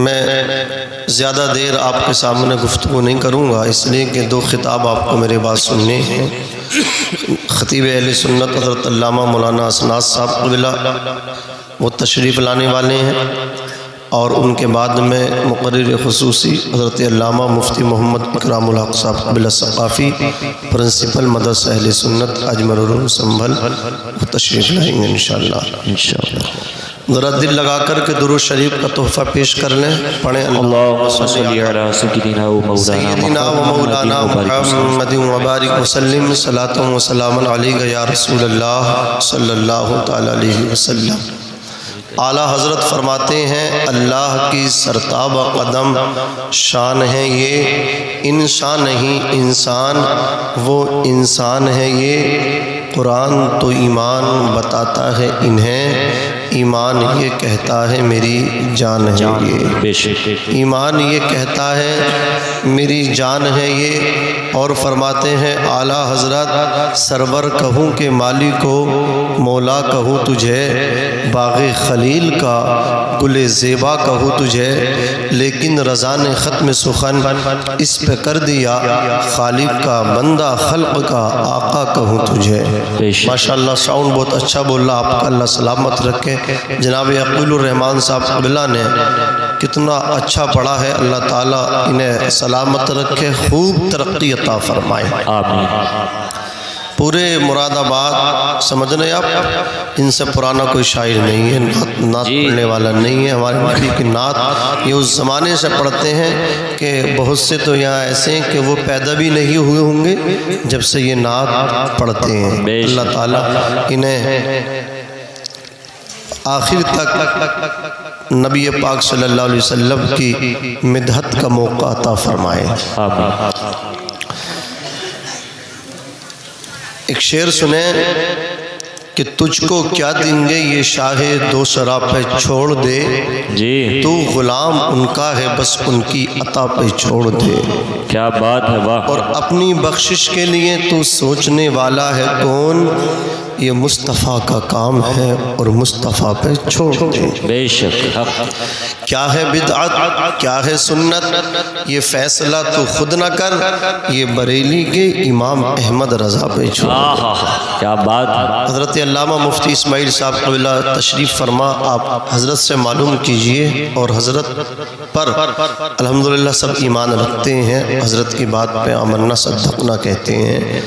میں زیادہ دیر آپ کے سامنے گفتگو نہیں کروں گا، اس لیے کہ دو خطاب آپ کو میرے بات سننے ہیں۔ خطیب اہل سنت حضرت علامہ مولانا اسناد صاحب قبلہ وہ تشریف لانے والے ہیں، اور ان کے بعد میں مقرر خصوصی حضرت علامہ مفتی محمد اکرام الحق صاحب قبلہ ثقافی پرنسپل مدرسہ اہل سنت اجمیر روڈ سنبھل وہ تشریف لائیں گے انشاءاللہ۔ ذرا دل لگا کر کے درود شریف کا تحفہ پیش کر لیں، پڑھیں اللہم صلی علی سیدنا و مولانا محمد وبارک وسلم صلاۃ و سلام علیک یا رسول اللہ صلی اللہ تعالی علیہ وسلم۔ اعلیٰ حضرت فرماتے ہیں اللہ کی سرتاب قدم شان ہے یہ، انسان نہیں انسان وہ انسان ہے یہ، قرآن تو ایمان بتاتا ہے انہیں، ایمان یہ کہتا ہے میری جان ہے یہ، ایمان یہ کہتا ہے میری جان ہے یہ۔ اور فرماتے ہیں اعلیٰ حضرت سرور کہوں کہ مالی کو، مولا کہوں تجھے، باغ خلیل کا گل زیبا کہوں تجھے، لیکن رضا نے ختم سخن اس پہ کر دیا، خالق کا بندہ خلق کا آقا کہوں تجھے۔ ماشاءاللہ ساؤنڈ بہت اچھا بول رہا، آپ کا اللہ سلامت رکھے۔ جناب عقیل الرحمان صاحب قبلہ نے کتنا اچھا پڑھا ہے، اللہ تعالیٰ انہیں سلامت رکھے، خوب ترقی عطا فرمائے آمین۔ پورے مراد آباد سمجھ رہے آپ، ان سے پرانا کوئی شاعر نہیں ہے، نعت پڑھنے والا نہیں ہے۔ ہمارے نبی کی نعت یہ اس زمانے سے پڑھتے ہیں کہ بہت سے تو یہاں ایسے ہیں کہ وہ پیدا بھی نہیں ہوئے ہوں گے جب سے یہ نعت پڑھتے ہیں۔ اللہ تعالیٰ انہیں آخر تک نبی پاک صلی اللہ علیہ وسلم کی مدحت کا موقع عطا فرمائے۔ ایک شعر سنیں کہ تجھ کو کیا دیں گے یہ شاہ دو سرا پہ چھوڑ دے، تو غلام ان کا ہے بس ان کی عطا پہ چھوڑ دے۔ کیا بات ہے، واہ۔ اور اپنی بخشش کے لیے تو سوچنے والا ہے کون، یہ مصطفیٰ کا کام ہے اور مصطفیٰ پہ چھوڑ دے۔ بے شک حق۔ کیا ہے بدعت کیا ہے سنت، یہ فیصلہ تو خود نہ کر، یہ بریلی کے امام احمد رضا پہ چھوڑ دے۔ کیا بات۔ حضرت علامہ مفتی اسماعیل صاحب قبلہ تشریف فرما، آپ حضرت سے معلوم کیجئے، اور حضرت پر الحمدللہ سب ایمان رکھتے ہیں، حضرت کی بات پہ آمنا صدقنا کہتے ہیں۔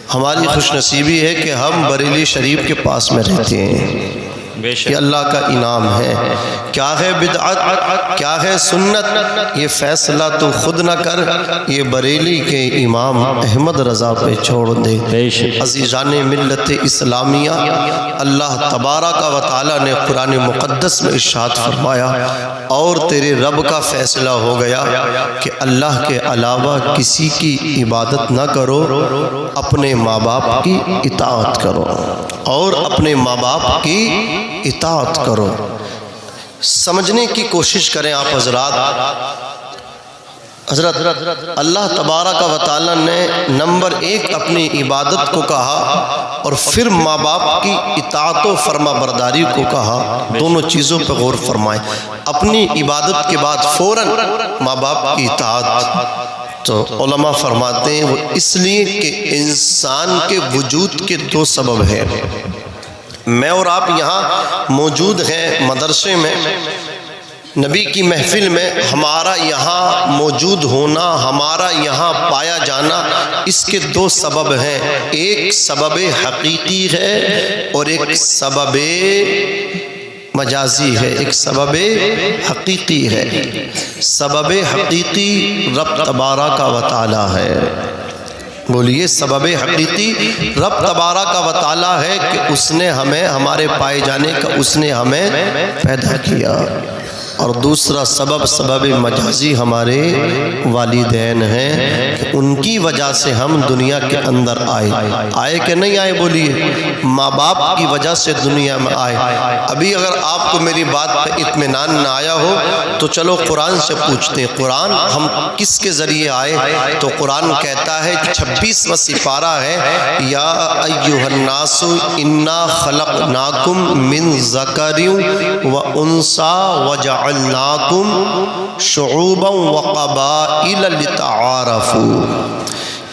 ہماری خوش نصیبی ہے کہ ہم بریلی شریف کے پاس میں رہتے ہیں، یہ اللہ کا انعام ہے۔ کیا ہے بدعت کیا ہے سنت، یہ فیصلہ تو خود نہ کر، یہ بریلی کے امام احمد رضا پہ چھوڑ دے۔ عزیزان ملت اسلامیہ، اللہ تبارک و تعالی نے قرآن مقدس میں ارشاد فرمایا، اور تیرے رب کا فیصلہ ہو گیا کہ اللہ کے علاوہ کسی کی عبادت نہ کرو، اپنے ماں باپ کی اطاعت کرو، اور اپنے ماں باپ کی اطاعت کرو۔ سمجھنے کی کوشش کریں آپ حضرات، اللہ تبارک و تعالی نے نمبر 1 اپنی عبادت کو کہا، اور پھر ماں باپ کی اطاعت و فرما برداری کو کہا۔ دونوں چیزوں پہ غور فرمائیں، اپنی عبادت کے بعد فوراً ماں باپ کی اطاعت۔ تو علماء فرماتے ہیں وہ اس لیے کہ انسان کے وجود کے 2 سبب ہیں۔ میں اور آپ یہاں موجود ہیں مدرسے میں، نبی کی محفل میں، ہمارا یہاں موجود ہونا، ہمارا یہاں پایا جانا، اس کے 2 سبب ہیں، ایک سبب حقیقی ہے اور ایک سبب مجازی ہے، ایک سبب حقیقی ہے۔ سبب حقیقی رب تبارک و تعالی ہے، بولیے سبب حقیقی رب تبارک و تعالی ہے کہ اس نے ہمیں، ہمارے پائے جانے کا اس نے ہمیں پیدا کیا۔ اور دوسرا سبب مجازی ہمارے والدین ہیں کہ ان کی وجہ سے ہم دنیا کے اندر آئے کہ نہیں آئے، بولیے ماں باپ کی وجہ سے دنیا میں آئے۔ ابھی اگر آپ کو میری بات پہ اطمینان نہ آیا ہو تو چلو قرآن سے پوچھتے ہیں، قرآن ہم کس کے ذریعے آئے؟ تو قرآن کہتا ہے 26واں سپارہ ہے، یا ایھا الناس انا خلقناکم من ذکر و انثی وجعلناکم وَجَعَلْنَاكُمْ شُعُوبًا وَقَبَائِلَ لِتَعَارَفُوا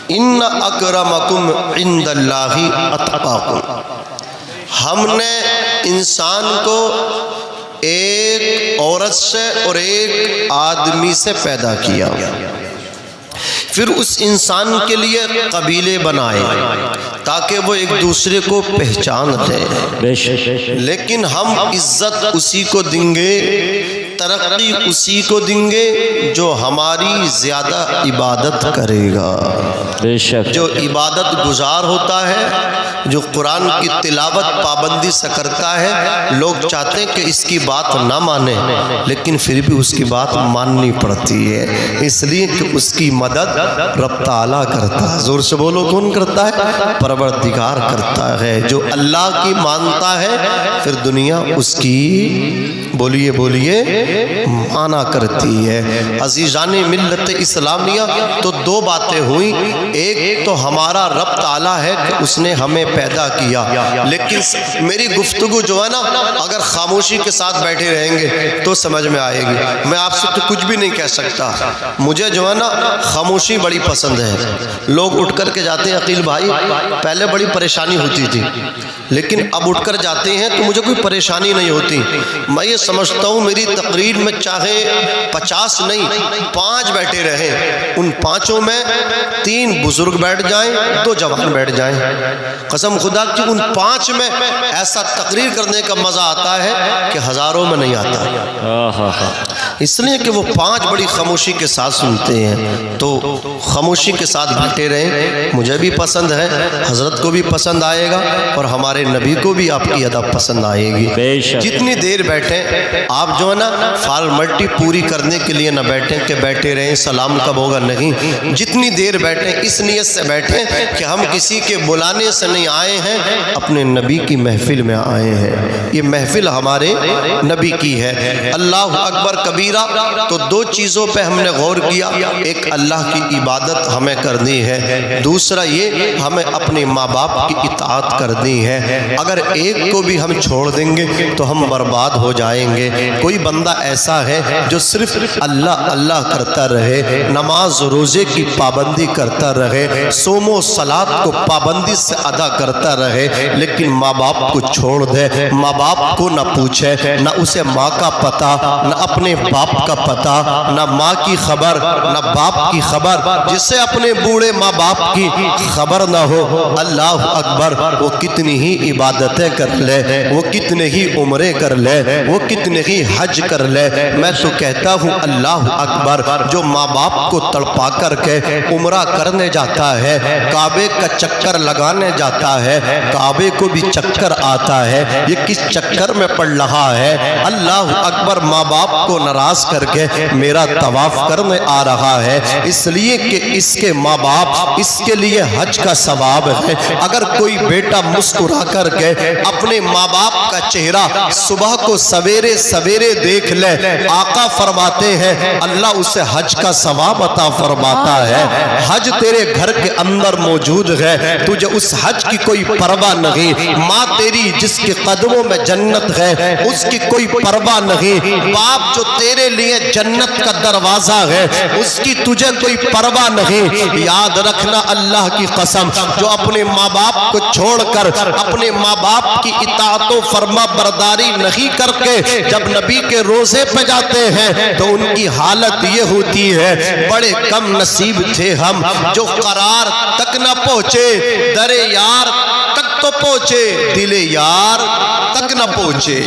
إِنَّ أَكْرَمَكُمْ عِنْدَ اللَّهِ أَتْقَاكُمْ۔ ہم نے انسان کو ایک عورت سے اور ایک آدمی سے پیدا کیا، پھر اس انسان کے لیے قبیلے بنائے تاکہ وہ ایک دوسرے کو پہچان لیں، بے شک لیکن ہم عزت اسی کو دیں گے، ترقی اسی کو دیں گے جو ہماری زیادہ عبادت کرے گا، بے شک جو عبادت گزار ہوتا ہے، جو قرآن کی تلاوت پابندی سے کرتا ہے۔ لوگ چاہتے ہیں کہ اس کی بات نہ مانیں، لیکن پھر بھی اس کی بات ماننی پڑتی ہے، اس لیے کہ اس کی مدد رب تعالیٰ کرتا ہے۔ زور سے بولو، کون کرتا ہے؟ پروردگار کرتا ہے۔ جو اللہ کی مانتا ہے پھر دنیا اس کی بولیے بولیے مانا کرتی ہے۔ عزیزان ملت اسلامیہ، تو دو باتیں ہوئیں، ایک تو ہمارا رب تعالیٰ ہے کہ اس نے ہمیں پیدا کیا، لیکن میری گفتگو جو ہے نا اگر خاموشی کے ساتھ بیٹھے رہیں گے تو سمجھ میں آئے گی۔ میں آپ سے تو کچھ بھی نہیں کہہ سکتا، مجھے جو ہے نا خاموشی بڑی پسند ہے۔ لوگ اٹھ کر کے جاتے ہیں، عقیل بھائی پہلے بڑی پریشانی ہوتی تھی، لیکن اب اٹھ کر جاتے ہیں تو مجھے کوئی پریشانی نہیں ہوتی۔ میں یہ سمجھتا ہوں میری تقریر میں چاہے 50 نہیں 5 بیٹھے رہیں، ان 5 میں 3 بزرگ بیٹھ جائیں، 2 جوان بیٹھ جائیں، قسم خدا کی ان 5 میں ایسا تقریر کرنے کا مزہ آتا ہے کہ ہزاروں میں نہیں آتا، اس لیے کہ وہ 5 بڑی خاموشی کے ساتھ سنتے ہیں۔ تو خاموشی کے ساتھ بیٹھے رہیں، مجھے بھی پسند ہے، حضرت کو بھی پسند آئے گا، اور ہمارے نبی کو بھی آپ کی ادب پسند آئے گی۔ جتنی دیر بیٹھیں آپ جو ہے نا فارمیلٹی پوری کرنے کے لیے نہ بیٹھیں کہ بیٹھے رہیں سلام کب ہوگا، نہیں، جتنی دیر بیٹھیں اس نیت سے بیٹھیں کہ ہم کسی کے بلانے سے نہیں آئے ہیں، اپنے نبی کی محفل میں آئے ہیں، یہ محفل ہمارے نبی کی ہے۔ اللہ اکبر کبیرہ، تو 2 چیزوں پہ ہم نے غور کیا، ایک اللہ کی عبادت ہمیں کرنی ہے، دوسرا یہ ہمیں اپنے ماں باپ کی اطاعت کرنی ہے۔ اگر ایک کو بھی ہم چھوڑ دیں گے تو ہم برباد ہو جائیں گے۔ کوئی بندہ ایسا ہے جو صرف اللہ اللہ کرتا رہے، نماز روزے کی پابندی کرتا رہے، صوم و صلات کو پابندی سے ادا کرتا رہے، لیکن ماں باپ کو چھوڑ دے، ماں باپ کو نہ پوچھے، نہ اسے ماں کا پتہ، نہ اپنے باپ کا پتہ، نہ ماں کی خبر نہ باپ کی خبر، جسے اپنے بوڑھے ماں باپ کی خبر نہ ہو، اللہ اکبر، وہ کتنی ہی عبادتیں کر لے، وہ کتنے ہی عمرے کر لے، وہ کتنے ہی حج کر لے، میں تو کہتا ہوں اللہ اکبر، جو ماں باپ کو تڑپا کر کے عمرہ کرنے جاتا ہے، کعبے کا چکر لگانے جاتا ہے، کعبے کو بھی چکر آتا ہے، یہ کس چکر میں پڑ رہا ہے؟ اللہ اکبر، ماں باپ کو ناراض کر کے میرا طواف کرنے آ رہا ہے، اس لیے کہ اس کے ماں باپ اس کے لیے حج کا ثواب ہے۔ اگر کوئی بیٹا مسکرا کر کے اپنے ماں باپ کا چہرہ صبح کو سویرے سویرے دیکھ لے، آقا فرماتے ہیں اللہ اسے حج کا ثواب عطا فرماتا ہے۔ حج تیرے گھر کے اندر موجود ہے، تجھے اس حج کی کوئی پرواہ نہیں، ماں تیری جس کے قدموں میں جنت ہے اس کی کوئی پرواہ نہیں، باپ جو تیرے لیے جنت کا دروازہ ہے اس کی تجھے کوئی پرواہ نہیں۔ یاد رکھنا اللہ کی قسم، جو اپنے ماں باپ کو چھوڑ کر اپنے ماں باپ کی اطاعت و فرما برداری نہیں کر کے جب نبی کے روزے پہ جاتے ہیں تو ان کی حالت یہ ہوتی ہے، بڑے کم نصیب تھے ہم جو قرار تک نہ پہنچے، در یار تک تو پہنچے، دل یار تک نہ پہنچے۔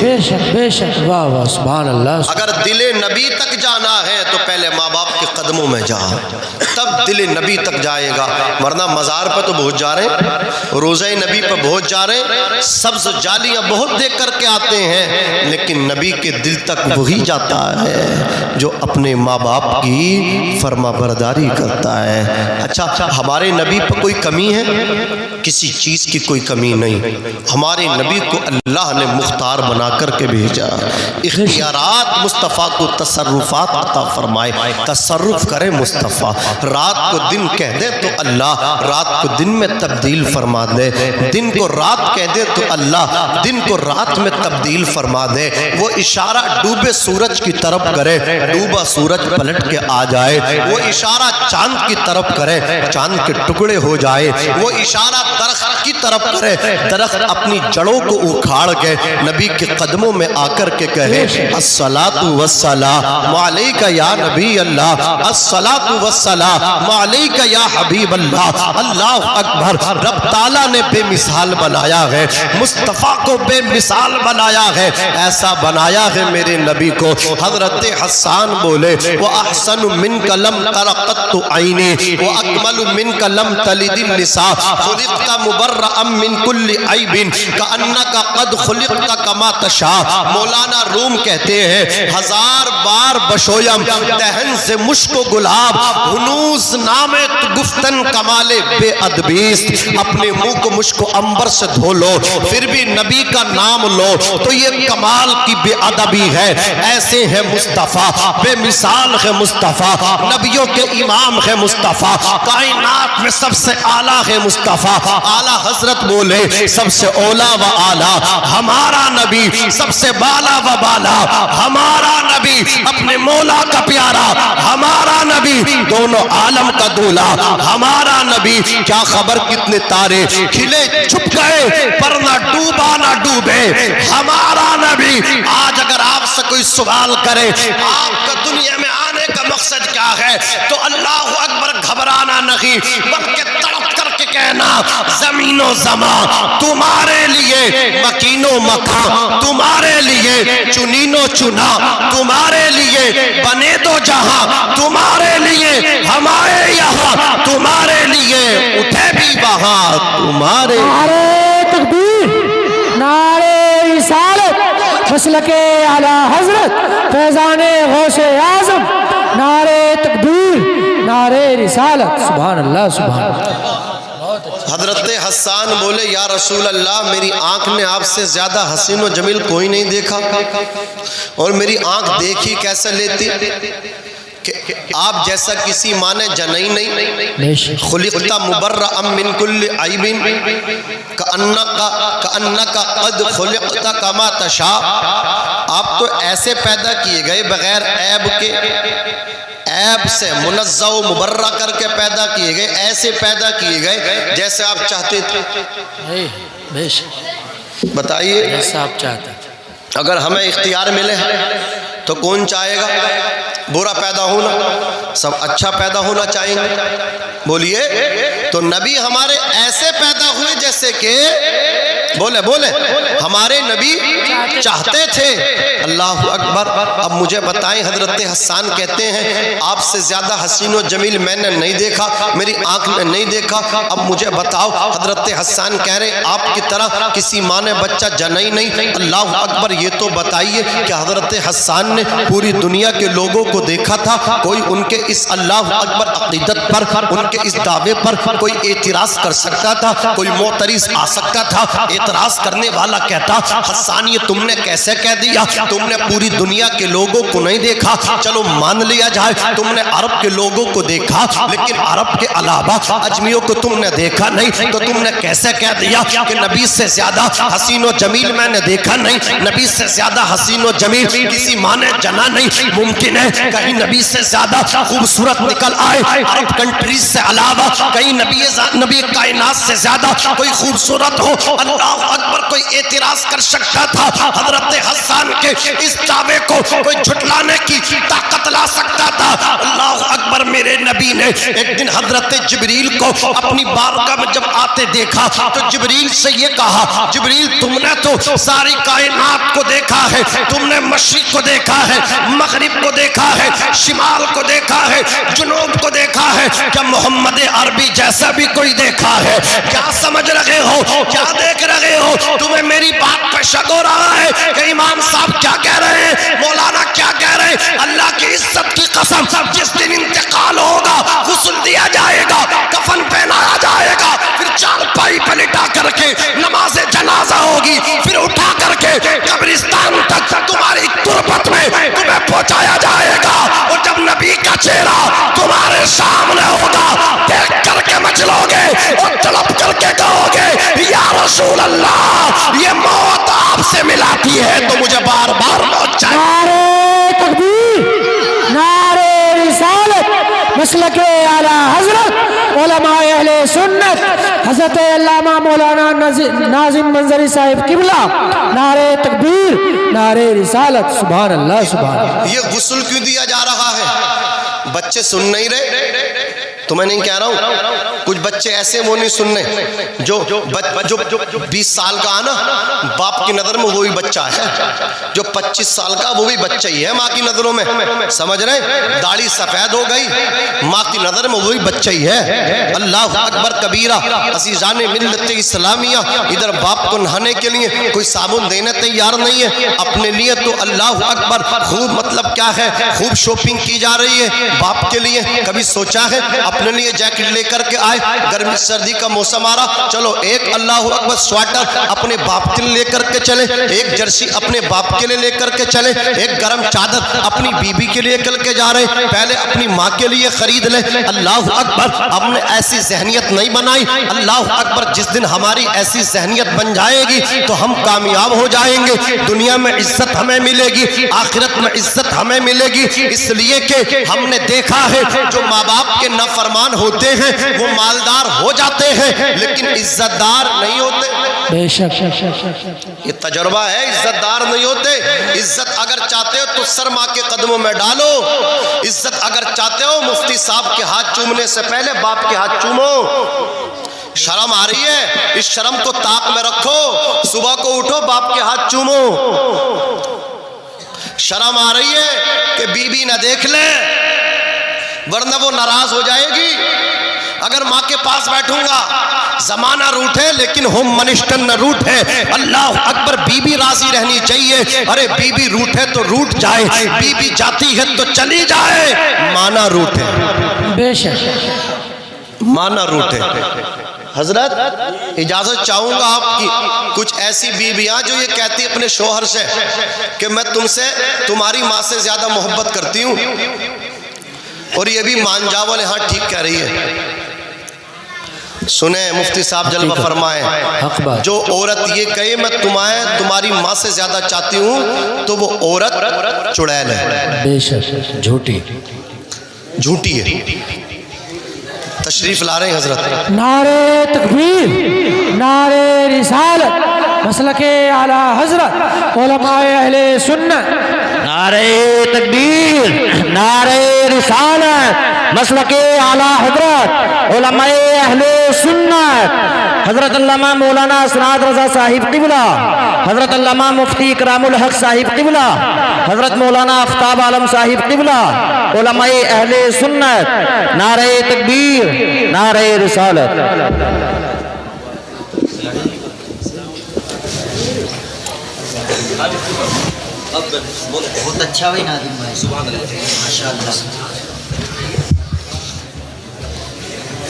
بے شک واہ واہ سبحان اللہ۔ اگر دل نبی تک جانا ہے تو پہلے ماں باپ کے قدموں میں جا، تب دل نبی تک جائے گا، ورنہ مزار پہ تو بہت جا رہے ہیں، روزہ نبی پہ بہت جا رہے ہیں، سبز جالیاں بہت دیکھ کر کے آتے ہیں، لیکن نبی کے دل تک وہی جاتا ہے جو اپنے ماں باپ کی فرما برداری کرتا ہے۔ اچھا، ہمارے نبی پہ کوئی کمی ہے؟ کسی چیز کی کوئی کمی نہیں. ہمارے نبی کو اللہ نے مختار بنا کر کے بھیجا. اختیارات مصطفیٰ کو تصرفات عطا فرمائے. تصرف کرے مصطفیٰ. رات کو دن کہہ دے تو اللہ رات کو دن میں تبدیل فرما دے. دن کو رات کہہ دے تو اللہ دن کو رات میں تبدیل فرما دے. وہ اشارہ ڈوبے سورج کی طرف کرے, ڈوبا سورج پلٹ کے آ جائے. وہ اشارہ چاند کی طرف کرے, چاند کے ٹکڑے ہو جائے. وہ اشارہ درخت کی طرف کرے, درخت اپنی جڑوں کو اکھاڑ کے نبی کے قدموں میں آ کر کے کہے الصلاۃ والسلام علیک یا نبی اللہ, الصلاۃ والسلام علیک یا حبیب اللہ. اللہ اکبر. رب تعالیٰ نے بے مثال بنایا ہے, مصطفیٰ کو بے مثال بنایا ہے. ایسا بنایا ہے میرے نبی کو. حضرت حسان بولے وَأَحْسَنُ مِنْكَ لَمْ تَرَ قَطُّ عَيْنِي وَأَكْمَلُ مِنْكَ لَمْ تَلِدِ النِّسَاءُ خُلِقْتَ مُبَرَّأً مِنْ كُلِّ عَيْبٍ كَأَنَّكَ قَدْ خُلِقْتَ كَمَا تَشَاءُ. مولانا روم کہتے ہیں ہزار بار بشویم دہن سے مشک و گلاب ہنوز نامت گفتن کمال بے ادبیست. اپنے منہ کو مشک و عنبر سے دھو لو پھر بھی نبی کا نام لو تو یہ کمال کی بے ادبی ہے. ایسے ہیں مصطفیٰ, بے مثال ہے مصطفیٰ, نبیوں کے امام ہے مصطفیٰ, کائنات میں سب سے اعلیٰ ہے مصطفیٰ. اعلیٰ حضرت بولے سب سے اولا و اعلیٰ ہمارا نبی, سب سے بالا و بالا ہمارا نبی, اپنے مولا کا پیارا ہمارا نبی, دونوں عالم کا دولا ہمارا نبی. کیا خبر کتنے تارے کھلے چھپ گئے پر نہ ڈوبا نہ ڈوبے ہمارا نبی. آج اگر آپ سے کوئی سوال کرے آپ کا دنیا میں آنے کا مقصد کیا ہے تو اللہ اکبر گھبرانا نہیں بلکہ تڑپ کر کے کہنا زمین و زمان تمہارے لیے, مکین و مکان تمہارے لیے, چنین و چنا تمہارے لیے, بنے دو جہاں تمہارے لیے, ہمارے یہاں تمہارے لیے, اٹھے بھی وہاں تمہارے. نعرے تکبیر, نعرے رسالت, مسلک اعلیٰ حضرت فیضان غوث اعظم, نعرے تکبیر, نعرے رسالت. سبحان اللہ سبحان اللہ. حضرت حسان بولے یا رسول اللہ میری آنکھ نے آپ سے زیادہ حسین و جمیل کوئی نہیں دیکھا, اور میری آنکھ دیکھی کیسے لیتی کہ آپ جیسا کسی ماں نے جنئی نہیں. خلقت مبرأ من کل عیب کأنک قد خلقت کما تشاء. آپ تو ایسے پیدا کیے گئے بغیر عیب کے, عیب سے منزہ و مبرہ کر کے پیدا کیے گئے, ایسے پیدا کیے گئے جیسے آپ چاہتے تھے. بے شک بتائیے جیسا آپ چاہتے. اگر ہمیں اختیار ملے تو کون چاہے گا برا پیدا ہونا؟ سب اچھا پیدا ہونا چاہیں گے. بولیے تو نبی ہمارے ایسے پیدا ہوئے جیسے کہ بولے ہمارے نبی چاہتے تھے. اللہ اکبر. اب مجھے بتائیں, حضرت حسان کہتے ہیں آپ سے زیادہ حسین و جمیل میں نے نہیں دیکھا, میری آنکھ نے نہیں دیکھا. اب مجھے بتاؤ, حضرت حسان کہہ رہے آپ کی طرح کسی ماں نے بچہ جنئی نہیں. اللہ اکبر. یہ تو بتائیے کہ حضرت حسان نے پوری دنیا کے لوگوں کو دیکھا تھا, کوئی ان کے اس اللہ اکبر عقیدت پر, ان کے اس دعوے پر کوئی اعتراض کر سکتا تھا؟ کوئی معترض آ سکتا تھا؟ اعتراض کرنے والا کہتا حسان یہ تم نے کیسے کہہ دیا, تم نے پوری دنیا کے لوگوں کو نہیں دیکھا. چلو مان لیا جائے تم نے عرب کے لوگوں کو دیکھا, لیکن عرب کے علاوہ اجمیوں کو تم نے دیکھا نہیں, تو تم نے کیسے کہہ دیا کہ نبی سے زیادہ حسین و جمیل میں نے دیکھا نہیں, نبی سے زیادہ حسین و جمیل کسی ماں نے جنا نہیں؟ ممکن ہے کہیں نبی سے زیادہ خوبصورت نکل آئے عرب کنٹریز سے علاوہ, کہیں نبی کائنات سے زیادہ کوئی خوبصورت ہو. اللہ اکبر. کوئی اعتراض کر سکتا تھا حضرت حسان کے اس دعوے کو کوئی جھٹلانے کی طاقت لا سکتا تھا. اللہ اکبر. میرے نبی نے ایک دن حضرت جبریل کو اپنی بارگاہ میں جب آتے دیکھا تو جبریل سے یہ کہا جبریل تم نے تو ساری کائنات کو دیکھا ہے, تم نے مشرق کو دیکھا ہے, مغرب کو دیکھا ہے, شمال کو دیکھا ہے, جنوب کو دیکھا ہے, کیا محمد عربی جیسا بھی کوئی دیکھا ہے؟ کیا سمجھ رہے ہو, کیا دیکھ رہے ہو؟ تمہیں میری بات پہ شک ہو رہا ہے کہ امام صاحب کیا کہہ رہے ہیں, مولانا کیا کہہ رہے ہیں؟ اللہ کی عزت کی قسم, جس دن انتقال ہوگا غسل دیا جائے گا, کفن پہنایا جائے گا, پھر چارپائی پہ اللہ یہ موت آپ سے ملاتی ہے تو مجھے بار بار موت چاہیے۔ نعرے تکبیر، نعرے رسالت، مسلک اعلیٰ حضرت علماء اہل سنت حضرت علامہ مولانا ناظم منظری صاحب قبلہ، نعرے تکبیر، نعرے رسالت، سبحان اللہ سبحان اللہ۔ یہ غسل کیوں دیا جا رہا ہے؟ بچے سن نہیں رہے تو میں نہیں کہہ رہا ہوں، کچھ بچے ایسے وہ نہیں سننے جو 20 سال کا آنا باپ کی نظر میں وہی بچہ ہے، جو 25 سال کا وہ بھی بچہ ہی ہے ماں کی نظروں میں، سمجھ رہے ہیں؟ داڑھی سفید ہو گئی ماں کی نظر میں وہی بچہ ہی ہے۔ اللہ اکبر کبیرہ، عزیزان ملت اسلامیہ، ادھر باپ کو نہانے کے لیے کوئی صابن دینے تیار نہیں ہے، اپنے لیے تو اللہ اکبر خوب مطلب کیا ہے، خوب شاپنگ کی جا رہی ہے باپ کے لیے۔ کبھی سوچا ہے اپنے لیے جیکٹ لے کر کے آئے، گرمی سردی کا موسم آ رہا، چلو ایک اللہ اکبر سویٹر اپنے باپ کے لیے لے کر کے چلے، ایک جرسی اپنے باپ کے لیے لے کر کے چلے، ایک گرم چادر اپنی بیوی کے لیے کل کے جا رہے، پہلے اپنی ماں کے لیے خرید لے۔ اللہ اکبر، ہم نے ایسی ذہنیت نہیں بنائی۔ اللہ اکبر، جس دن ہماری ایسی ذہنیت بن جائے گی تو ہم کامیاب ہو جائیں گے، دنیا میں عزت ہمیں ملے گی، آخرت میں عزت ہمیں ملے گی۔ اس لیے کہ ہم نے دیکھا ہے جو ماں باپ کے نافرمان ہوتے ہیں وہ مالدار ہو جاتے ہیں لیکن عزت دار نہیں ہوتے۔ بے شک، یہ تجربہ ہے، عزت دار نہیں ہوتے۔ عزت اگر چاہتے ہو تو سر ماں کے قدموں میں ڈالو، عزت اگر چاہتے ہو مفتی صاحب کے ہاتھ چومنے سے پہلے باپ کے ہاتھ چومو۔ شرم آ رہی ہے، اس شرم کو طاق میں رکھو، صبح کو اٹھو باپ کے ہاتھ چومو۔ شرم آ رہی ہے کہ بیوی نہ دیکھ لے ورنہ وہ ناراض ہو جائے گی۔ اگر ماں کے پاس بیٹھوں گا زمانہ روٹ ہے لیکن ہوم منسٹر نہ روٹ ہے۔ اللہ اکبر، بیوی راضی رہنی چاہیے۔ ارے بیوی روٹ ہے تو روٹ جائے، بیوی جاتی ہے تو چلی جائے، مانا روٹ ہے، بے شک، مانا روٹ ہے۔ حضرت اجازت چاہوں گا آپ کی، کچھ ایسی بیویاں جو یہ کہتی اپنے شوہر سے کہ میں تم سے تمہاری ماں سے زیادہ محبت کرتی ہوں، اور یہ بھی مان جا والے ہاں ٹھیک کہہ رہی ہے۔ سنیں مفتی صاحب جلوہ فرمائیں، جو عورت یہ کہے میں تمہاری ماں سے زیادہ چاہتی ہوں تو وہ عورت چڑیل ہے، بے شک، جھوٹی، جھوٹی ہے۔ تشریف لا رہے ہیں حضرت۔ نعرے تکبیر، نعرے رسالت، مسلک اعلیٰ حضرت علماء اہل سنت، نعرے تکبیر، نعرے رسالت، مسلک اعلیٰ حضرت علماء اہل سنت، حضرت علامہ مولانا اسناد رضا صاحب قبلہ، حضرت علامہ مفتی اکرام الحق صاحب قبلہ، حضرت مولانا آفتاب عالم صاحب قبلہ، علماء اہل سنت، نعرے تکبیر، نعرے رسالت۔ بہت اچھا بھائی ناظم بھائی، سبحان اللہ، ماشاءاللہ۔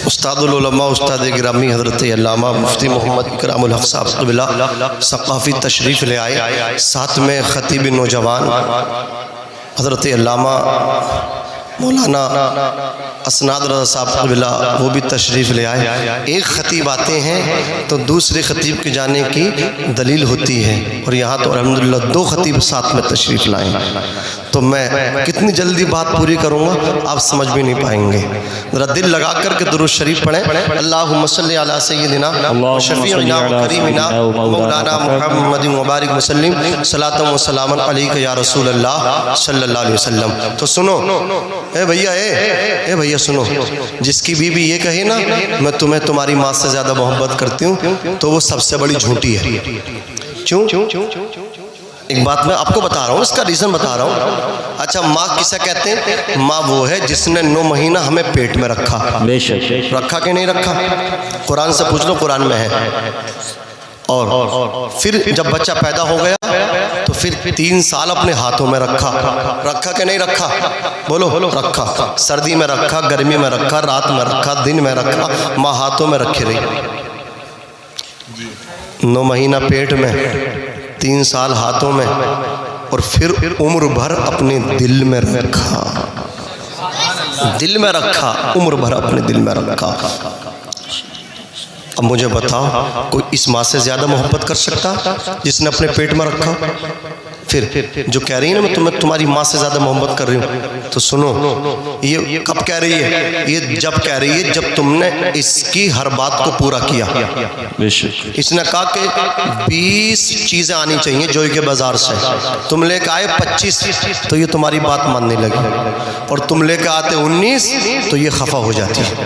استاد العلماء استاد گرامی حضرت علامہ مفتی محمد اکرام الحق صاحب قبلہ ثقافی تشریف لے آئے، ساتھ میں خطیب نوجوان حضرت علامہ مولانا اسناد رضا صاحب قبلہ وہ بھی تشریف لے آئے۔ ایک خطیب آتے ہیں تو دوسرے خطیب کے جانے کی دلیل ہوتی ہے، اور یہاں تو الحمدللہ 2 خطیب ساتھ میں تشریف لائیں، تو میں کتنی جلدی بات پوری کروں گا آپ سمجھ بھی نہیں پائیں گے۔ ذرا دل لگا کر کے درود شریف پڑھیں، اللہم صلی علی سیدنا شفیعنا و کریمنا مولانا محمد مبارک وسلم، صلاۃ و سلام علیک یا رسول اللہ صلی اللہ علیہ وسلم۔ تو سنو اے بھیا سنو، جس کی بیوی یہ کہے نا میں تمہیں تمہاری ماں سے زیادہ محبت کرتی ہوں تو وہ سب سے بڑی جھوٹی ہے۔ کیوں؟ ایک بات میں آپ کو بتا رہا ہوں، اس کا ریزن بتا رہا ہوں۔ اچھا، ماں کسے کہتے ہیں؟ ماں وہ ہے جس نے 9 مہینہ ہمیں پیٹ میں رکھا، بے شک، رکھا کہ نہیں رکھا؟ قرآن سے پوچھ لو، قرآن میں ہے۔ اور پھر جب بچہ پیدا ہو گیا تو پھر 3 سال اپنے ہاتھوں میں رکھا، رکھا کہ نہیں رکھا؟ بولو، رکھا۔ سردی میں رکھا، گرمی میں رکھا، رات میں رکھا، دن میں رکھا، ماں ہاتھوں میں رکھی رہی۔ 9 مہینہ پیٹ میں، 3 سال ہاتھوں میں، اور پھر عمر بھر اپنے دل میں رکھا، دل میں رکھا، عمر بھر اپنے دل میں رکھا۔ اب مجھے بتاؤ کوئی اس ماں سے زیادہ محبت کر سکتا جس نے اپنے پیٹ میں رکھا؟ پھر جو کہہ رہی ہے نا میں تمہاری ماں سے زیادہ محبت کر رہی ہوں، تو سنو یہ کب کہہ رہی ہے؟ یہ جب کہہ رہی ہے جب تم نے اس کی ہر بات کو پورا کیا۔ اس نے کہا کہ 20 چیزیں آنی چاہیے جوئی کے بازار سے، تم لے کے آئے 25 تو یہ تمہاری بات ماننے لگی، اور تم لے کے آتے 19 تو یہ خفا ہو جاتی ہے۔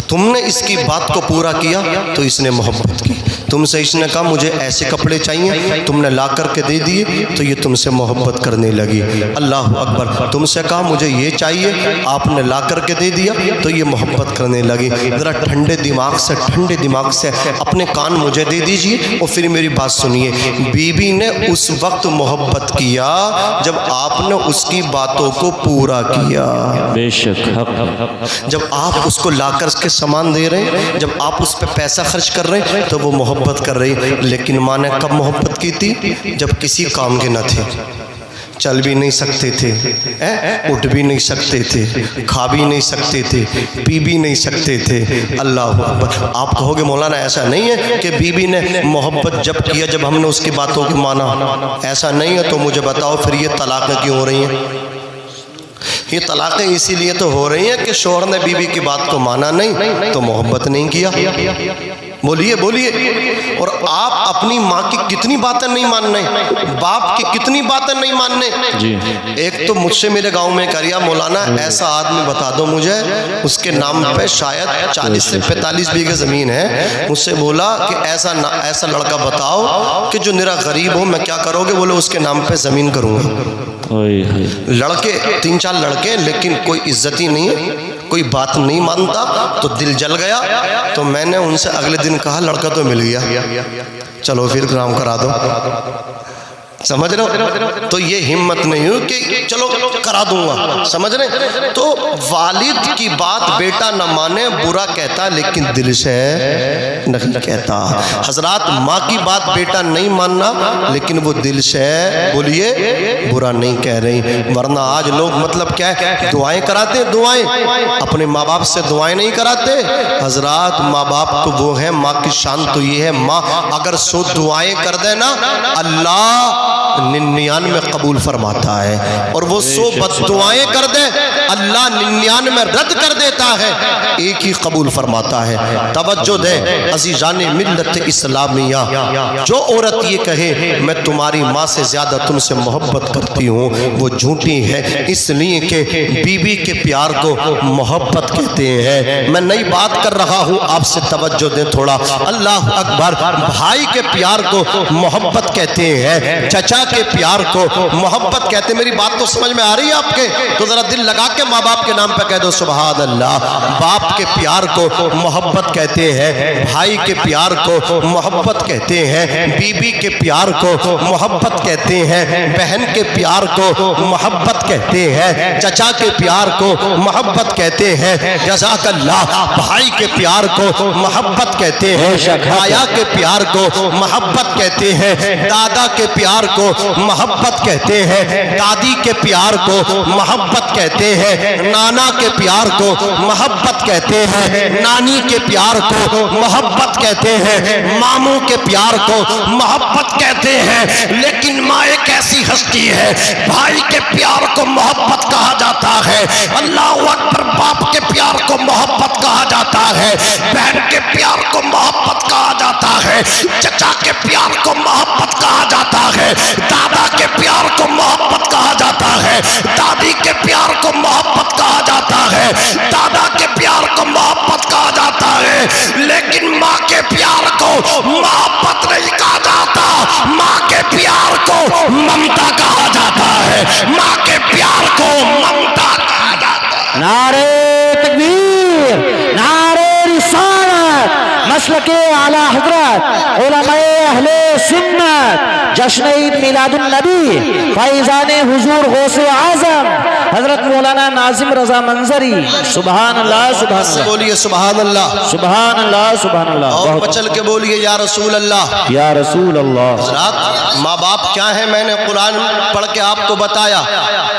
تم نے اس کی بات کو پورا کیا تو اس نے محبت کی، تم سے اس نے کہا مجھے ایسے کپڑے چاہیے، تم نے لا کر کے دے دیے تو یہ تم سے محبت کرنے لگی۔ اللہ اکبر۔ تم سے کہا مجھے یہ چاہیے، آپ نے لا کر کے دے دیا تو یہ محبت کرنے لگی۔ ذرا ٹھنڈے دماغ سے اپنے کان مجھے دے دیجئے اور پھر میری بات سنیے۔ بیوی نے اس وقت محبت کیا جب آپ نے اس کی باتوں کو پورا کیا۔ بے شک جب آپ اس کو لا کر کے سامان دے رہے ہیں، جب آپ اس پہ پیسہ خرچ کر رہے ہیں تو وہ محبت کر رہی۔ لیکن ماں نے کب محبت کی تھی؟ جب کسی کام کے نہ تھے، چل بھی نہیں سکتے تھے، اٹھ بھی نہیں سکتے تھے، کھا بھی نہیں سکتے تھے، پی بھی نہیں سکتے تھے۔ اللہ اکبر۔ آپ کہو گے مولانا ایسا نہیں ہے کہ بی بی نے محبت جب کیا جب ہم نے اس کی باتوں کو مانا؟ ایسا نہیں ہے تو مجھے بتاؤ پھر یہ طلاقیں کیوں ہو رہی ہیں؟ یہ طلاقیں اسی لیے تو ہو رہی ہیں کہ شوہر نے بیوی کی بات کو مانا نہیں تو محبت نہیں کیا۔ بولیے اور آپ اپنی ماں کی کتنی باتیں نہیں ماننے، باپ کی کتنی باتیں نہیں ماننے۔ ایک تو مجھ سے میرے گاؤں میں کریا مولانا ایسا آدمی بتا دو مجھے، اس کے نام پہ شاید 40 سے 45 بیگھے زمین ہے، مجھ سے بولا کہ ایسا لڑکا بتاؤ کہ جو میرا غریب ہو، میں کیا کرو گے؟ بولے اس کے نام پہ زمین کروں گا۔ لڑکے 3-4 لڑکے، لیکن کوئی عزت ہی نہیں ہے، کوئی بات نہیں مانتا، تو دل جل گیا۔ تو میں نے ان سے اگلے دن کہا لڑکا تو مل گیا، چلو پھر کام کرا دو۔ سمجھ رہے ہو؟ تو یہ ہمت نہیں ہو کہ چلو کرا دوں گا، سمجھ رہے؟ تو والد کی بات بیٹا نہ مانے، برا کہتا لیکن دل سے نہیں کہتا۔ حضرات ماں کی بات بیٹا نہیں ماننا لیکن وہ دل سے بولیے برا نہیں کہہ رہی۔ ورنہ آج لوگ مطلب کیا ہے، دعائیں کراتے، دعائیں اپنے ماں باپ سے دعائیں نہیں کراتے۔ حضرات ماں باپ تو وہ ہیں، ماں کی شان تو یہ ہے، ماں اگر 100 دعائیں کر دے نا اللہ 99 قبول فرماتا ہے، اور وہ 100 بد دعائیں کر دے اللہ 99 رد کر دیتا ہے، ایک ہی قبول فرماتا ہے۔ توجہ دے عزیزان ملت اسلامیہ، جو عورت یہ کہے میں تمہاری ماں سے زیادہ تم سے محبت کرتی ہوں وہ جھوٹی ہے، اس لیے کہ بیوی کے پیار کو محبت کہتے ہیں۔ میں نئی بات کر رہا ہوں، آپ سے توجہ دیں تھوڑا۔ اللہ اکبر۔ بھائی کے پیار کو محبت کہتے ہیں، چچا کے پیار کو محبت کہتے ہیں۔ میری بات تو سمجھ میں آ رہی ہے آپ کے؟ تو ذرا دل لگا کے ماں باپ کے نام پہ کہہ دو سبحان اللہ۔ باپ کے پیار کو محبت کہتے ہیں، بھائی کے پیار کو محبت کہتے ہیں، بیوی کے پیار کو محبت کہتے ہیں، بہن کے پیار کو محبت کہتے ہیں، چچا کے پیار کو محبت کہتے ہیں، جزاک اللہ۔ بھائی کے پیار کو محبت کہتے ہیں، بھایا کے پیار کو محبت کہتے ہیں، دادا کے پیار کو محبت کہتے ہیں، دادی کے پیار کو محبت کہتے ہیں، نانا کے پیار کو محبت کہتے ہیں، نانی کے پیار کو محبت کہتے ہیں، ماموں کے پیار کو محبت کہتے ہیں۔ لیکن ماں ایک ایسی ہستی ہے، بھائی کے پیار کو محبت کہا جاتا ہے، اللہ اکبر، باپ کے پیار کو محبت کہا جاتا ہے، بہن کے پیار کو محبت کہا جاتا ہے، چچا کے پیار کو محبت کہا جاتا ہے، دادا کے پیار کو محبت کہا جاتا ہے، دادی کے پیار کو محبت کہا جاتا ہے، دادا کے پیار کو محبت کہا جاتا ہے۔ لیکن ماں کے پیار کو محبت نہیں کہا جاتا، ماں کے پیار کو ممتا کہا جاتا ہے، ماں کے پیار کو ممتا کہا جاتا ہے۔ نعرہ تکبیر، نعرہ رسالت، مسلک اعلی حضرت علماء اہل سنت جشن عید میلاد النبی فیضان حضور غوث اعظم حضرت مولانا ناظم رضا منظری سبحان اللہ سبحان اللہ بولیے سبحان اللہ، سبحان اللہ سبحان اللہ اور بہت مچل کے بولیے یا رسول اللہ۔ یا رسول اللہ۔ حضرات ماں باپ کیا ہے، میں نے قرآن پڑھ کے آپ کو بتایا۔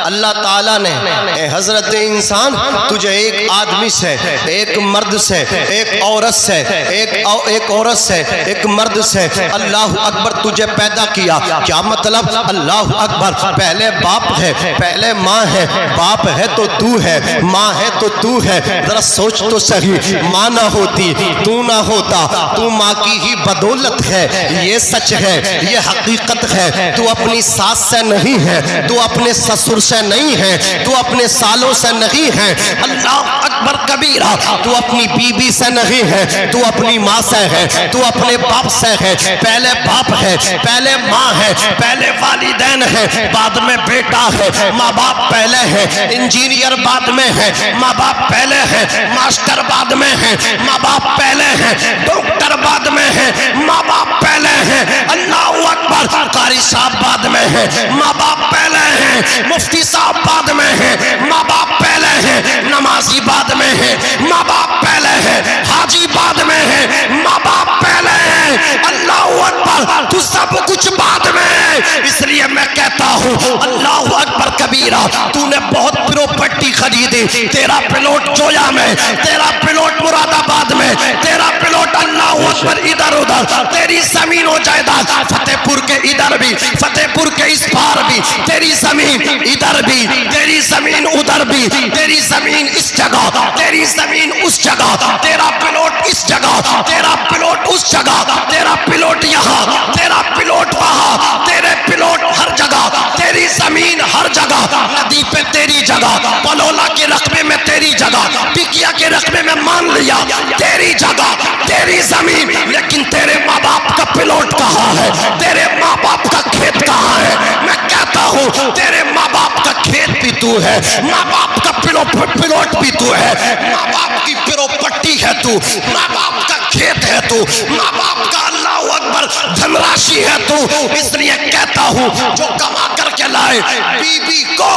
اللہ تعالیٰ نے اے حضرت انسان تجھے ایک آدمی سے، ایک مرد سے، ایک عورت سے، ایک عورت سے، ایک مرد سے اللہ اکبر تجھے پیدا کیا۔ کیا مطلب؟ اللہ اکبر، پہلے باپ ہے، پہلے ماں ہے، باپ ہے تو تو ہے، ماں ہے تو تو ہے۔ ذرا سوچ تو صحیح، ماں نہ ہوتی تو نہ ہوتا، تو ماں کی ہی بدولت ہے، یہ سچ ہے، یہ حقیقت ہے۔ تو اپنی ساس سے نہیں ہے، تو اپنے سسر سے نہیں ہے، تو اپنے سالوں سے نہیں ہے، اللہ اکبر کبیرہ، تو اپنی بیوی سے نہیں ہے، تو اپنی ماں سے ہے، تو اپنے باپ سے ہے۔ پہلے باپ ہے، پہلے ماں ہے، پہلے والدین ہے، بعد میں بیٹا ہے۔ ماں باپ پہلے ہے، انجینئر بعد میں ہے، ماں باپ پہلے ہے، ماسٹر بعد میں ہے، ماں باپ پہلے ہے، ڈاکٹر بعد میں ہے، ماں باپ پہلے ہے، اللہ اکبر، قاری صاحب بعد میں ہے، ماں باپ پہلے ہیں، مفتی صاحب بعد میں ہے، ماں باپ پہلے ہیں، نمازی بعد میں ہے، ماں باپ پہلے ہے، حاجی بعد میں ہے، ماں باپ پہلے ہیں، اللہ اکبر، تو سب کچھ بعد میں ہے۔ اس لیے میں کہتا ہوں اللہ اکبر کبیرہ، تو نے بہت پراپرٹی خریدی، تیرا پلاٹ جویا میں، تیرا پلاٹ مراد آباد میں، تیرا پلاٹ اللہ اکبر ادھر ادھر، تیری زمین و جائیداد فتح پور کے ادھر بھی، فتح پور کے اس پار بھی، تیری زمین ادھر بھی، تیری زمین ادھر بھی، تیری زمین اس جگہ، تیری زمین اس جگہ، تیرا پلاٹ اس جگہ، تیرا پلاٹ اس جگہ، تیرا پلاٹ یہاں، تیرا پلاٹ وہاں، تیرے پلاٹ ہر جگہ، تیری زمین ہر جگہ، ندی پہ تیری جگہ، پلولا کے رقبے میں تیری جگہ، پکیا کے رقبے میں مان لیا تیری جگہ، تیری زمین، لیکن تیرے ماں باپ کا پلاٹ کہاں ہے؟ تیرے ماں باپ کا کھیت کہاں ہے؟ میں کہتا ہوں تیرے ماں باپ کا کھیت بھی تو ہے، ماں باپ کا پلاٹ بھی تو ہے، ماں باپ کی پراپرٹی ہے تو، ماں باپ کا کھیت ہے تو، ماں باپ کا اللہ اکبر دھن راشی ہے تو۔ اس لیے کہتا ہوں جو کما کر کے لائے، بیوی کو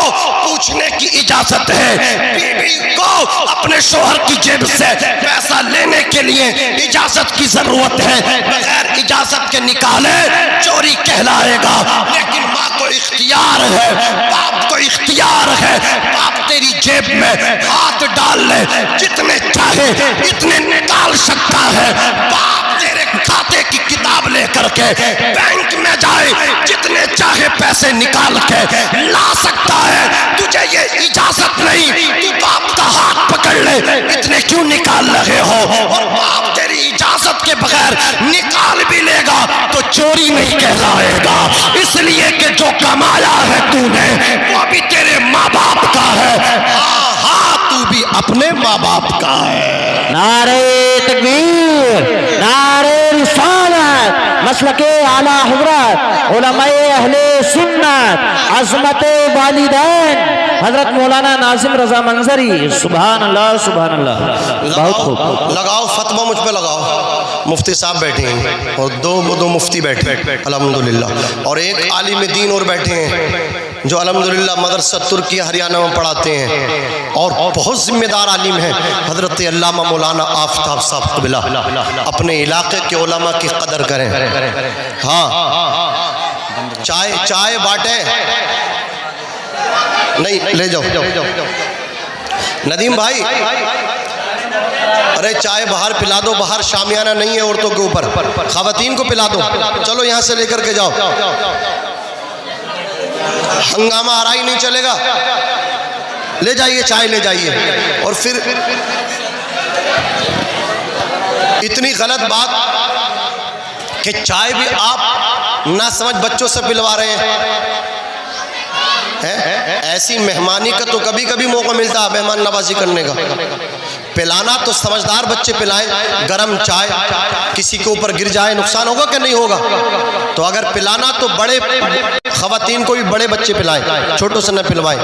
پوچھنے کی اجازت ہے، بیوی کو اپنے شوہر کی جیب سے پیسہ لینے کے لیے اجازت کی ضرورت ہے، بغیر اجازت کے نکالے چوری کہلائے گا۔ لیکن ماں کو اختیار ہے، باپ کو اختیار ہے، باپ تیری جیب میں ہاتھ ڈال لے، جتنے چاہے اتنے نکال سکتا ہے، باپ تیرے کھاتے کی کتاب لے کر کے بینک میں جائے، جتنے چاہے پیسے نکال کے لا سکتا ہے، تجھے یہ اجازت نہیں، تو باپ کا ہاتھ پکڑ لے، اتنے کیوں نکال رہے ہو؟ اور باپ تیری اجازت کے بغیر نکال بھی لے گا تو چوری نہیں کہلائے گا، اس لیے کہ جو کمایا ہے تو نے وہ بھی تیرے ماں باپ کا ہے، ہاں ہاں تو بھی اپنے ماں باپ کا ہے۔ نعرہ تکبیر، نعرہ رسالت، مسلک اعلیٰ حضرت علماء اہل سنت، عظمت والدین حضرت مولانا ناظم رضا منظری سبحان اللہ سبحان اللہ بہت خوب۔ لگاؤ فتویٰ مجھ پہ لگاؤ، مفتی صاحب بیٹھے ہیں اور دو مفتی بیٹھے ہیں الحمدللہ، اور ایک عالم دین اور بیٹھے ہیں جو الحمدللہ مدرسہ ترکی ہریانہ میں پڑھاتے ہیں اور بہت ذمہ دار عالم ہیں، حضرت علامہ مولانا آفتاب صاحب قبلہ۔ اپنے علاقے کے علماء کی قدر کریں، ہاں چائے بانٹیں، نہیں لے جاؤ ندیم بھائی، ارے چائے باہر پلا دو، باہر شامیانہ نہیں ہے عورتوں کے اوپر، خواتین کو پلا دو، چلو یہاں سے لے کر کے جاؤ، ہنگامہ آرائی نہیں چلے گا، لے جائیے چائے لے جائیے۔ اور پھر اتنی غلط بات کہ چائے بھی آپ نہ سمجھ بچوں سے پلوا رہے ہیں، ایسی مہمانی کا تو کبھی کبھی موقع ملتا ہے مہمان نوازی کرنے کا، پلانا تو سمجھدار بچے پلائیں، گرم چائے کسی کے اوپر گر جائے نقصان ہوگا کہ نہیں ہوگا؟ تو اگر پلانا تو بڑے خواتین کو بھی بڑے بچے پلائیں، چھوٹوں سے نہ پلوائیں۔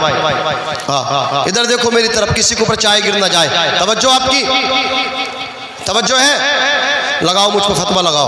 ہاں ادھر دیکھو میری طرف، کسی کے اوپر چائے گر نہ جائے، توجہ آپ کی، توجہ ہے، لگاؤ مجھ کو فتویٰ لگاؤ۔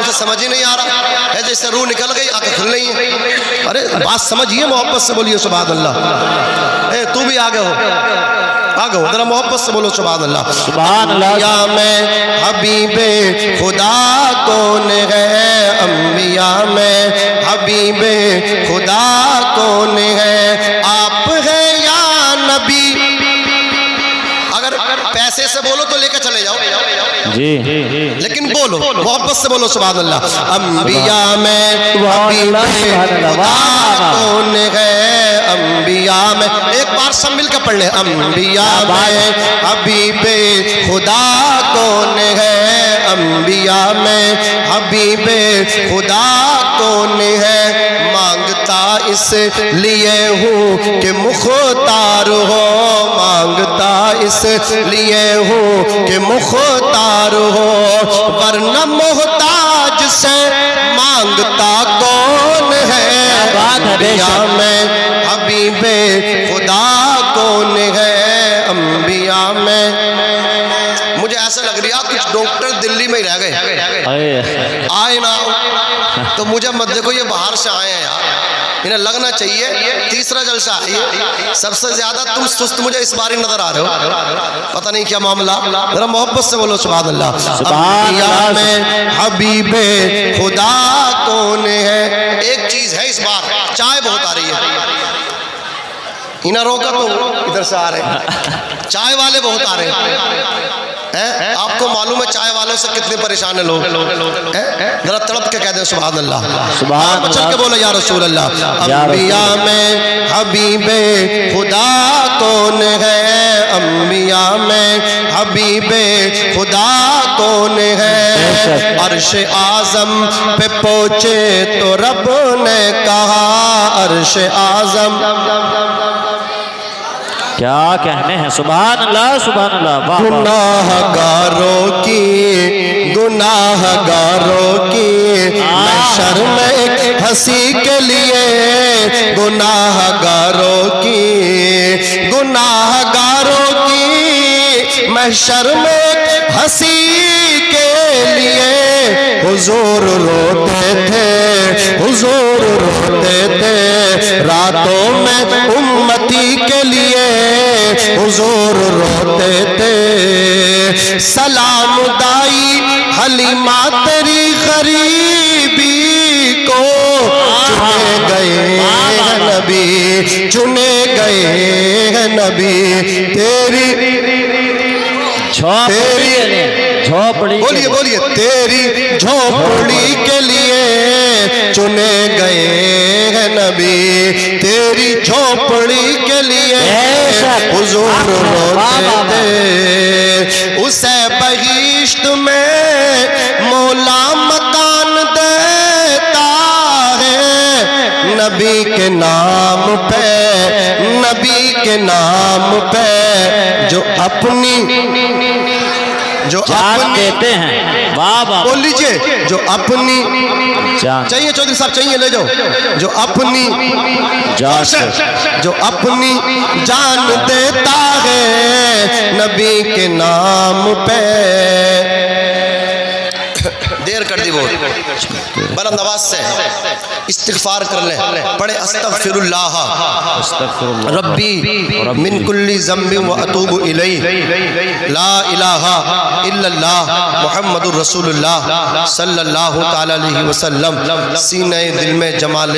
اسے سمجھ ہی نہیں آ رہا ہے، جیسے روح نکل گئی آنکھیں کھل رہی ہیں. ارے بات سمجھیے، محبت سے بولیے سبحان اللہ. اے تو بھی آگے ہو، آگے ہو، ذرا محبت سے بولو سبحان اللہ. سبحان اللہ. انبیاء میں حبیب خدا کون ہے؟ انبیاء میں حبیب خدا کون ہے؟ آپ ہیں یا نبی؟ اگر پیسے سے بولو تو لے کے چلے جاؤ، جی لیکن بولو محبت سے بولو سبحان اللہ. انبیاء میں حبیب خدا کون ہے؟ انبیاء میں، ایک بار سب مل کے پڑھ لیں. انبیاء میں حبیب خدا کون ہے؟ انبیاء میں حبیب خدا کون ہے؟ مانگتا اس لیے ہوں کہ مختار ہو، مانگتا اس لیے ہوں کہ مختار ہو، ورنہ محتاج سے مانگتا کون ہے؟ انبیاء میں حبیب خدا کون ہے؟ انبیاء میں. مجھے ایسا لگ رہا کچھ ڈاکٹر دلی میں ہی رہ گئے، آئے نہ تو مجھے مت دیکھو یہ باہر سے آئے ہیں یار، انہیں لگنا چاہیے تیسرا جلسہ ہے. سب سے زیادہ تم سست مجھے اس بار ہی نظر آ رہے ہو، پتہ نہیں کیا معاملہ. ذرا محبت سے بولو سبحان اللہ. انبیاء میں حبیب خدا کون ہے؟ ایک چیز ہے اس بار، چائے بہت آ رہی ہے، انہیں روکا تو ادھر سے آ رہے ہیں، چائے والے بہت آ رہے ہیں. آپ کو معلوم ہے چائے والوں سے کتنے پریشان ہیں لوگ، ذرا تڑپ کے کہہ دیں سبحان اللہ. سبحان چل اللہ. کے بولو یا رسول اللہ. انبیاء میں حبیب خدا کون ہے؟ انبیاء میں حبیب خدا کون ہے؟ عرش اعظم پہ پہنچے تو رب نے کہا، عرش اعظم. کیا کہنے ہیں، سبحان اللہ سبحان اللہ. واہ واہ. گناہ گاروں کی، گناہ گاروں کی محشر میں ایک ہنسی کے لیے، گناہ گاروں کی، گناہ گاروں کی محشر میں ایک ہنسی کے لیے حضور روتے تھے، حضور روتے تھے راتوں میں امتی کے لیے، حضور روتے تھے. سلام دائی حلیمہ تیری غریبی کو، چنے گئے ہیں نبی، چنے گئے ہیں نبی تیری جھوپڑی. بولیے بولیے، تیری جھوپڑی کے لیے چنے گئے ہیں نبی، تیری جھوپڑی کے لیے حضور روتے تھے. اسے بہشت میں مولا مکان دیتا ہے، نبی کے نام پہ، نبی کے نام پہ جو اپنی، جو جان دیتے ہیں. واہ واہ. بول لیجئے، جو اپنی جان چاہیے، چودھری صاحب چاہیے لے جاؤ، جو اپنی جان سے، جو اپنی جان دیتا ہے نبی کے نام پہ. دیر کر دی بہت، بلند آواز سے استغفار کر لیں، پڑھے استغفر اللہ ربی من کل ذنب و اتوب الیہ، لا الہ الا اللہ محمد الرسول اللہ صلی اللہ تعالی علیہ وسلم. سینہ دل میں جمال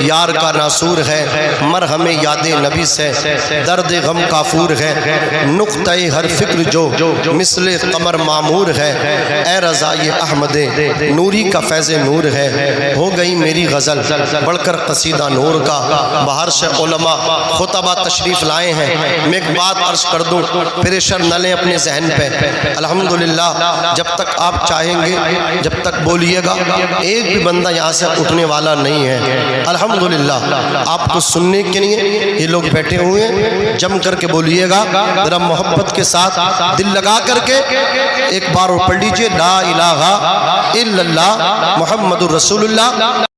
یار کا ناسور ہے، مرہم یاد نبی سے درد غم کافور ہے، نقطہ ہر فکر جو مثل قمر معمور ہے، اے رضائی احمد نوری کا فیض نور ہے. ہو گئی میری غزل بڑھ کر قصیدہ نور کا، باہر سے علماء خطبہ تشریف لائے ہیں. میں ایک بات عرض کر دوں، پریشر نہ لیں اپنے ذہن پہ. الحمدللہ جب تک آپ چاہیں گے جب تک بولیے گا، ایک بھی بندہ یہاں سے اٹھنے والا نہیں ہے. الحمدللہ آپ کو سننے کے لیے یہ لوگ بیٹھے ہوئے ہیں. جم کر کے بولیے گا ذرا محبت کے ساتھ، دل لگا کر کے ایک بار اور پڑھ لیجئے لا الہ الا اللہ محمد الرسول اللہ.